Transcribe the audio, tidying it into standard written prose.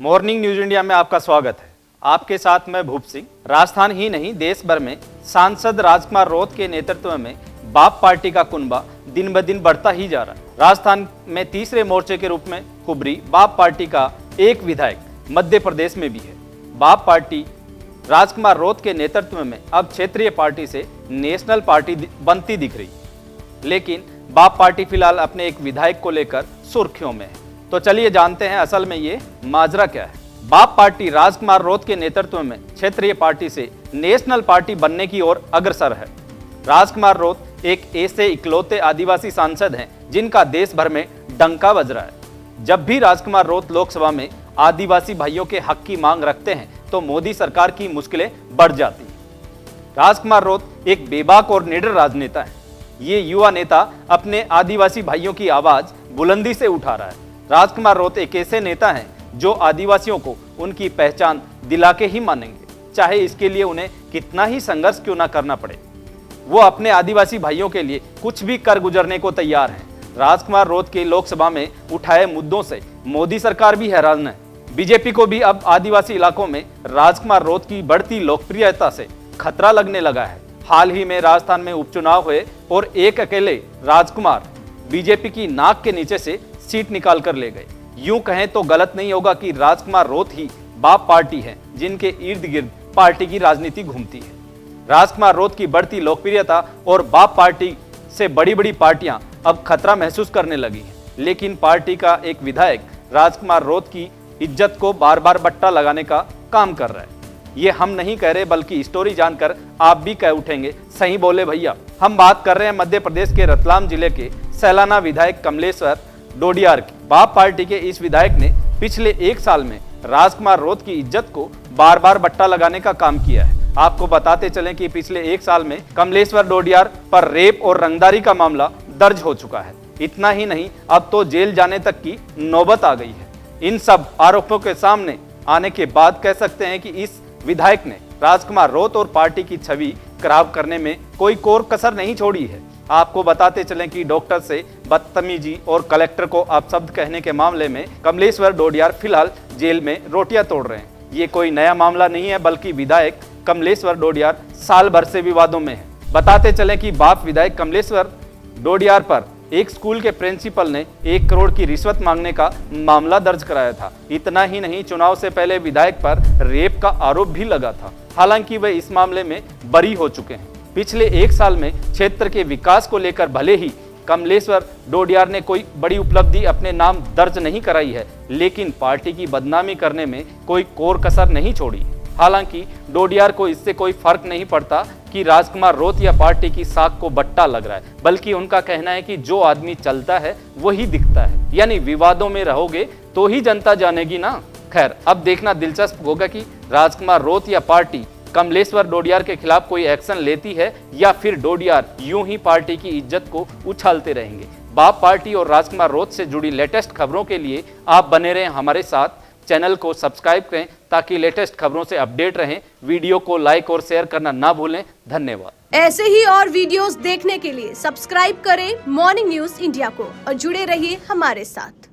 Morning news India में आपका स्वागत है। आपके साथ मैं भूप सिंह। राजस्थान ही नहीं देश भर में सांसद राजकुमार रोत के नेतृत्व में बाप पार्टी का कुनबा दिन ब दिन बढ़ता ही जा रहा है। राजस्थान में तीसरे मोर्चे के रूप में उभरी बाप पार्टी का एक विधायक मध्य प्रदेश में भी है। बाप पार्टी राजकुमार रोत के नेतृत्व में अब क्षेत्रीय पार्टी से नेशनल पार्टी बनती दिख रही, लेकिन बाप पार्टी फिलहाल अपने एक विधायक को लेकर सुर्खियों में है। तो चलिए जानते हैं असल में ये माजरा क्या है। बाप पार्टी राजकुमार रोत के नेतृत्व में क्षेत्रीय पार्टी से नेशनल पार्टी बनने की ओर अग्रसर है। राजकुमार रोत एक ऐसे इकलौते आदिवासी सांसद हैं जिनका देश भर में डंका बज रहा है। जब भी राजकुमार रोत लोकसभा में आदिवासी भाइयों के हक की मांग रखते हैं तो मोदी सरकार की मुश्किलें बढ़ जाती हैं। राजकुमार रोत एक बेबाक और निडर राजनेता है। ये युवा नेता अपने आदिवासी भाइयों की आवाज बुलंदी से उठा रहा है। राजकुमार रोत एक ऐसे नेता हैं जो आदिवासियों को उनकी पहचान दिला के ही मानेंगे, चाहे इसके लिए उन्हें कितना ही संघर्ष क्यों ना करना पड़े। वो अपने आदिवासी भाइयों के लिए कुछ भी कर गुजरने को तैयार हैं। राजकुमार रोत के लोकसभा में उठाए मुद्दों से मोदी सरकार भी हैरान है। बीजेपी को भी अब आदिवासी इलाकों में राजकुमार रोत की बढ़ती लोकप्रियता से खतरा लगने लगा है। हाल ही में राजस्थान में उपचुनाव हुए और एक अकेले राजकुमार बीजेपी की नाक के नीचे से सीट निकाल कर ले गए। यूं कहें तो गलत नहीं होगा कि राजकुमार रोत ही बाप पार्टी है जिनके इर्द गिर्द पार्टी की राजनीति घूमती है। राजकुमार रोत की बढ़ती लोकप्रियता और बाप पार्टी से बड़ी बड़ी पार्टियां अब खतरा महसूस करने लगी हैं, लेकिन पार्टी का एक विधायक राजकुमार रोत की इज्जत को बार बार बट्टा लगाने का काम कर रहा है। ये हम नहीं कह रहे, बल्कि स्टोरी जानकर आप भी कह उठेंगे, सही बोले भैया। हम बात कर रहे हैं मध्य प्रदेश के रतलाम जिले के सैलाना विधायक कमलेश्वर डोडियार की। बाप पार्टी के इस विधायक ने पिछले एक साल में राजकुमार रोत की इज्जत को बार बार बट्टा लगाने का काम किया है। आपको बताते चलें कि पिछले एक साल में कमलेश्वर डोडियार पर रेप और रंगदारी का मामला दर्ज हो चुका है। इतना ही नहीं, अब तो जेल जाने तक की नौबत आ गई है। इन सब आरोपों के सामने आने के बाद कह सकते हैं कि इस विधायक ने राजकुमार रोत और पार्टी की छवि खराब करने में कोई कोर कसर नहीं छोड़ी है। आपको बताते चलें कि डॉक्टर से बदतमीजी और कलेक्टर को अपशब्द कहने के मामले में कमलेश्वर डोडियार फिलहाल जेल में रोटियां तोड़ रहे हैं। ये कोई नया मामला नहीं है, बल्कि विधायक कमलेश्वर डोडियार साल भर से विवादों में है। बताते चलें कि बाप विधायक कमलेश्वर डोडियार पर एक स्कूल के प्रिंसिपल ने 1 करोड़ की रिश्वत मांगने का मामला दर्ज कराया था। इतना ही नहीं, चुनाव से पहले विधायक पर रेप का आरोप भी लगा था। हालांकि वे इस मामले में बरी हो चुके हैं। पिछले एक साल में क्षेत्र के विकास को लेकर भले ही कमलेश्वर डोडियार ने कोई बड़ी उपलब्धि अपने नाम दर्ज नहीं कराई है, लेकिन पार्टी की बदनामी करने में कोई कोर कसर नहीं छोड़ी। हालांकि डोडियार को इससे कोई फर्क नहीं पड़ता कि राजकुमार रोत या पार्टी की साख को बट्टा लग रहा है, बल्कि उनका कहना है कि जो आदमी चलता है वही दिखता है, यानी विवादों में रहोगे तो ही जनता जानेगी ना। खैर, अब देखना दिलचस्प होगा कि राजकुमार रोत या पार्टी कमलेश्वर डोडियार के खिलाफ कोई एक्शन लेती है या फिर डोडियार यूं ही पार्टी की इज्जत को उछालते रहेंगे। बाप पार्टी और राजकुमार रोत से जुड़ी लेटेस्ट खबरों के लिए आप बने रहें हमारे साथ। चैनल को सब्सक्राइब करें ताकि लेटेस्ट खबरों से अपडेट रहें। वीडियो को लाइक और शेयर करना ना भूलें। धन्यवाद। ऐसे ही और वीडियोस देखने के लिए सब्सक्राइब करें मॉर्निंग न्यूज इंडिया को और जुड़े रहिए हमारे साथ।